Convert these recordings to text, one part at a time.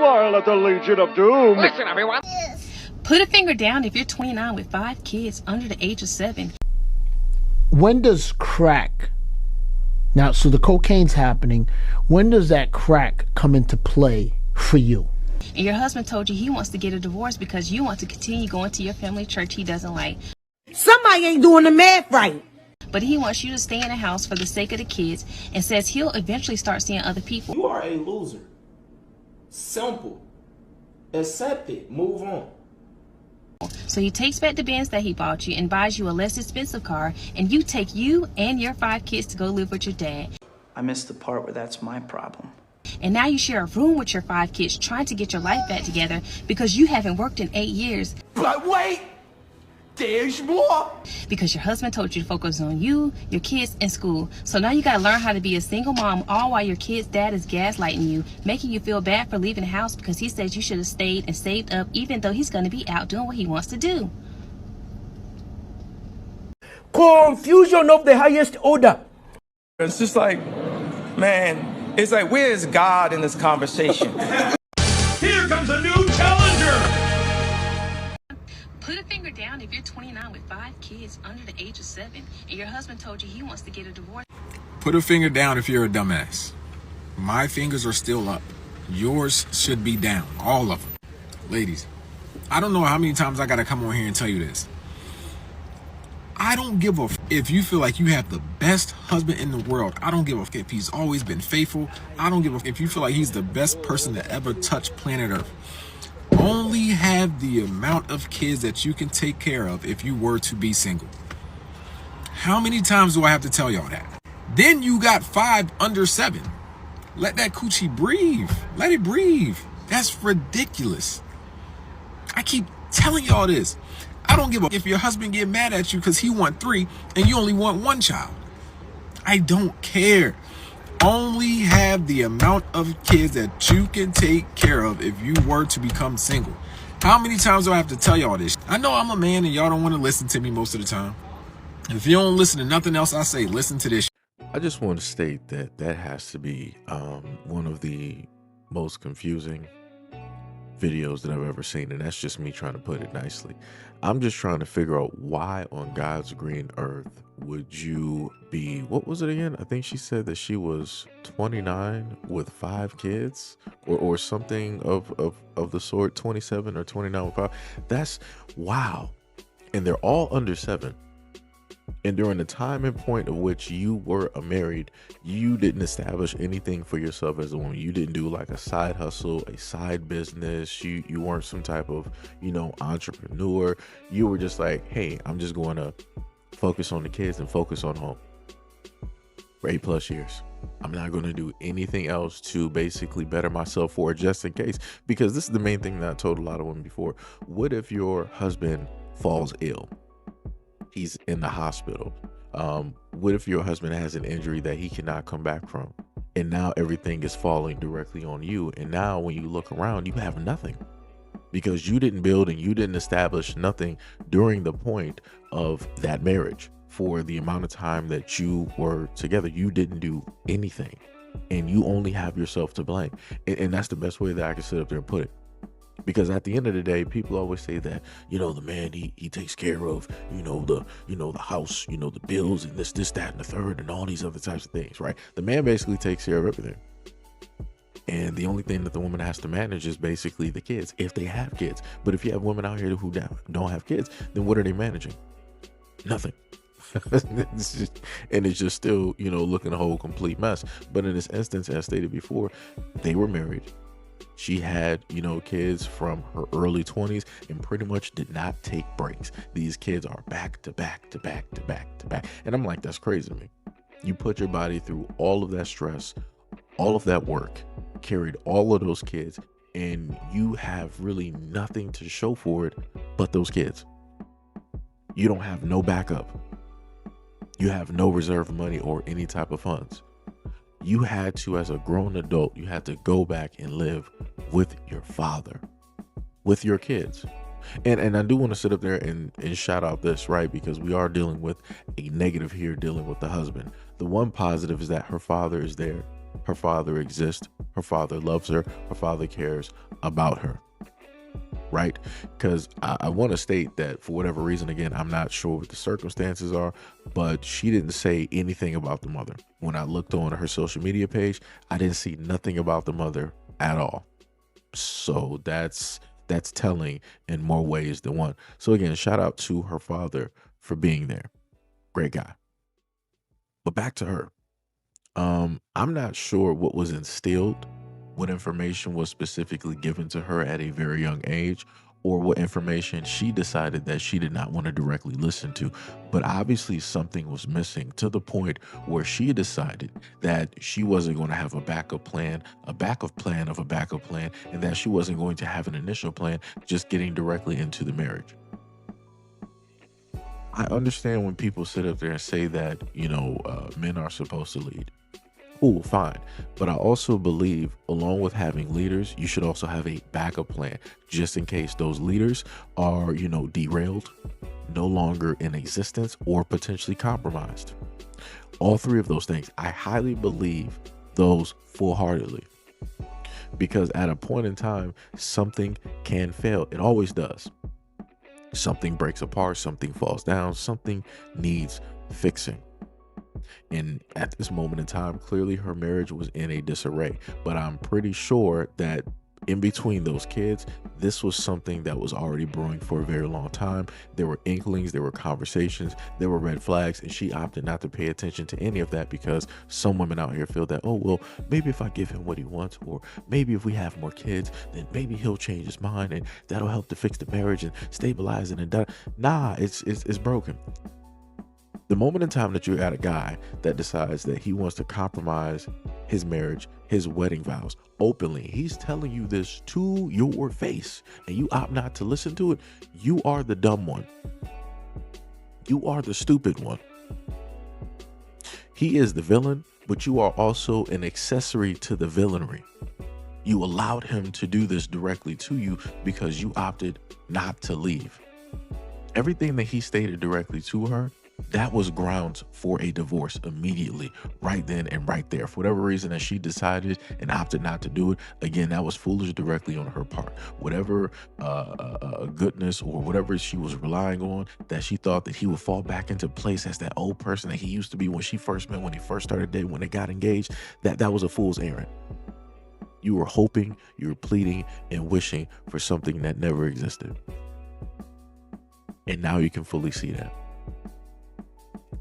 while at the Legion of Doom. Listen, everyone. Put a finger down if you're 29 with 5 kids under the age of 7. When does crack, now so the cocaine's happening, when does that crack come into play for you? And your husband told you he wants to get a divorce because you want to continue going to your family church he doesn't like. Somebody ain't doing the math right. But he wants you to stay in the house for the sake of the kids and says he'll eventually start seeing other people. You are a loser. Simple. Accept it. Move on. So he takes back the Benz that he bought you and buys you a less expensive car, and you take you and your 5 kids to go live with your dad. I missed the part where that's my problem. And now you share a room with your 5 kids trying to get your life back together because you haven't worked in 8 years. But wait! There's more! Because your husband told you to focus on you, your kids, and school. So now you gotta learn how to be a single mom, all while your kid's dad is gaslighting you, making you feel bad for leaving the house because he says you should have stayed and saved up even though he's gonna be out doing what he wants to do. Confusion of the highest order. It's just like, man, it's like, where is God in this conversation? Here comes a new challenger. Put a finger down if you're 29 with 5 kids under the age of 7 and your husband told you he wants to get a divorce. Put a finger down if you're a dumbass. My fingers are still up. Yours should be down, all of them. Ladies, I don't know how many times I gotta come on here and tell you this. I don't give a f if you feel like you have the best husband in the world. I don't give a f if he's always been faithful. I don't give a f if you feel like he's the best person to ever touch planet Earth. Only have the amount of kids that you can take care of if you were to be single. How many times do I have to tell y'all that? Then you got 5 under 7. Let that coochie breathe. Let it breathe. That's ridiculous. I keep telling y'all this. I don't give a if your husband get mad at you because he want 3 and you only want 1 child. I don't care. Only have the amount of kids that you can take care of if you were to become single. How many times do I have to tell y'all this? I know I'm a man and y'all don't want to listen to me most of the time. If you don't listen to nothing else I say, listen to this. I just want to state that that has to be one of the most confusing videos that I've ever seen, and that's just me trying to put it nicely. I'm just trying to figure out why on God's green earth would you be, what was it again? I think she said that she was 29 with 5 kids or something of the sort, 27 or 29 with 5. That's wow. And they're all under 7. And during the time and point of which you were married, you didn't establish anything for yourself as a woman. You didn't do like a side hustle, a side business. You weren't some type of, entrepreneur. You were just like, hey, I'm just going to focus on the kids and focus on home for 8+ years. I'm not going to do anything else to basically better myself for just in case, because this is the main thing that I told a lot of women before. What if your husband falls ill? He's in the hospital. What if your husband has an injury that he cannot come back from? And now everything is falling directly on you. And now when you look around, you have nothing because you didn't build and you didn't establish nothing during the point of that marriage. For the amount of time that you were together, you didn't do anything and you only have yourself to blame. And that's the best way that I can sit up there and put it. Because at the end of the day, people always say that, the man, he takes care of, the house, the bills and this, that, and the third, and all these other types of things, right? The man basically takes care of everything. And the only thing that the woman has to manage is basically the kids, if they have kids. But if you have women out here who don't have kids, then what are they managing? Nothing. It's just still, looking a whole complete mess. But in this instance, as stated before, they were married. She had, kids from her early 20s and pretty much did not take breaks. These kids are back to back to back to back to back. And I'm like, that's crazy to me. You put your body through all of that stress, all of that work, carried all of those kids, and you have really nothing to show for it but those kids. You don't have no backup. You have no reserve money or any type of funds. You had to, as a grown adult, you had to go back and live with your father, with your kids. And I do want to sit up there and shout out this, right? Because we are dealing with a negative here, dealing with the husband. The one positive is that her father is there. her father exists, her father loves her, her father cares about her. Right? Because I want to state that for whatever reason, again, I'm not sure what the circumstances are, but she didn't say anything about the mother. When I looked on her social media page, I didn't see nothing about the mother at all. So that's telling in more ways than one. So again, shout out to her father for being there. Great guy. But back to her. I'm not sure what was instilled, what information was specifically given to her at a very young age, or what information she decided that she did not want to directly listen to. But obviously something was missing to the point where she decided that she wasn't going to have a backup plan, a backup plan of a backup plan, and that she wasn't going to have an initial plan, just getting directly into the marriage. I understand when people sit up there and say that, men are supposed to lead. Cool, fine. But I also believe, along with having leaders, you should also have a backup plan just in case those leaders are, derailed, no longer in existence, or potentially compromised. All three of those things, I highly believe those full-heartedly. Because at a point in time, something can fail. It always does. Something breaks apart, something falls down, something needs fixing. And at this moment in time, clearly her marriage was in a disarray. But I'm pretty sure that in between those kids, this was something that was already brewing for a very long time. There were inklings, there were conversations, there were red flags, and she opted not to pay attention to any of that because some women out here feel that, oh, well, maybe if I give him what he wants, or maybe if we have more kids, then maybe he'll change his mind and that'll help to fix the marriage and stabilize it. And nah, it's broken. The moment in time that you got a guy that decides that he wants to compromise his marriage, his wedding vows openly, he's telling you this to your face, and you opt not to listen to it, you are the dumb one. You are the stupid one. He is the villain, but you are also an accessory to the villainy. You allowed him to do this directly to you because you opted not to leave. Everything that he stated directly to her, that was grounds for a divorce immediately, right then and right there. For whatever reason that she decided and opted not to do it, again, that was foolish directly on her part. Whatever goodness or whatever she was relying on, that she thought that he would fall back into place as that old person that he used to be when she first met, when he first started dating, when they got engaged, that was a fool's errand. You were hoping, you were pleading and wishing for something that never existed. And now you can fully see that.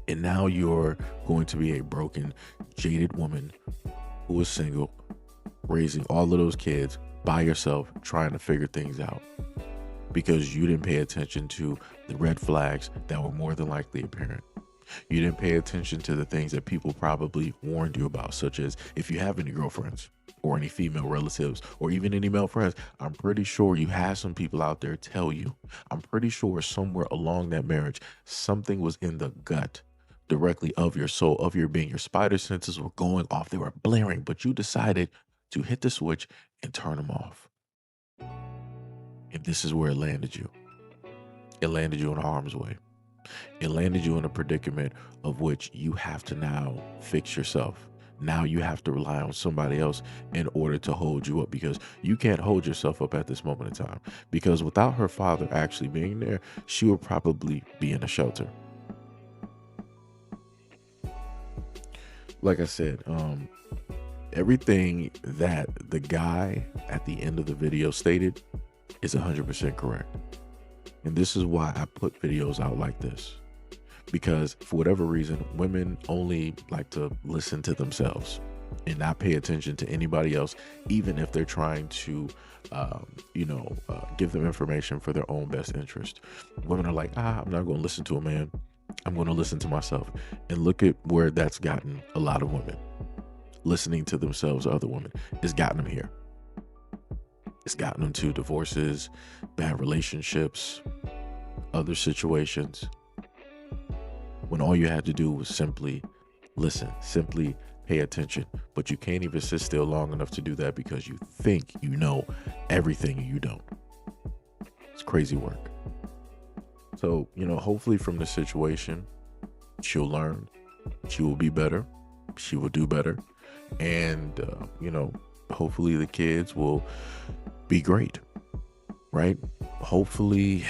And now you're going to be a broken, jaded woman who is single, raising all of those kids by yourself, trying to figure things out because you didn't pay attention to the red flags that were more than likely apparent. You didn't pay attention to the things that people probably warned you about, such as if you have any girlfriends or any female relatives or even any male friends, I'm pretty sure you had some people out there tell you. I'm pretty sure somewhere along that marriage, something was in the gut directly of your soul, of your being. Your spider senses were going off. They were blaring, but you decided to hit the switch and turn them off. And this is where it landed you. It landed you in harm's way. It landed you in a predicament of which you have to now fix yourself. Now you have to rely on somebody else in order to hold you up, because you can't hold yourself up at this moment in time. Because without her father actually being there, she would probably be in a shelter. Like I said, everything that the guy at the end of the video stated is 100% correct. And this is why I put videos out like this. Because for whatever reason, women only like to listen to themselves and not pay attention to anybody else, even if they're trying to, give them information for their own best interest. Women are like, I'm not going to listen to a man. I'm going to listen to myself. And look at where that's gotten a lot of women. Listening to themselves, other women, has gotten them here. It's gotten them to divorces, bad relationships, other situations. When all you had to do was simply listen, simply pay attention. But you can't even sit still long enough to do that because you think you know everything and you don't. It's crazy work. So, hopefully from this situation, she'll learn. She will be better. She will do better. And, hopefully the kids will be great, right? Hopefully,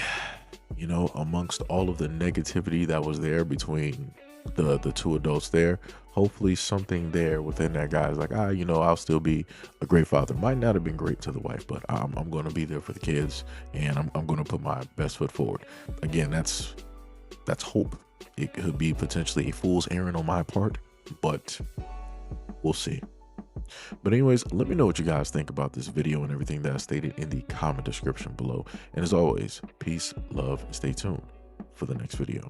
amongst all of the negativity that was there between the two adults there, hopefully something there within that guy is like, I'll still be a great father. Might not have been great to the wife, but I'm going to be there for the kids, and I'm going to put my best foot forward. Again, that's hope. It could be potentially a fool's errand on my part, but we'll see. But anyways, let me know what you guys think about this video and everything that I stated in the comment description below. And as always, peace, love, and stay tuned for the next video.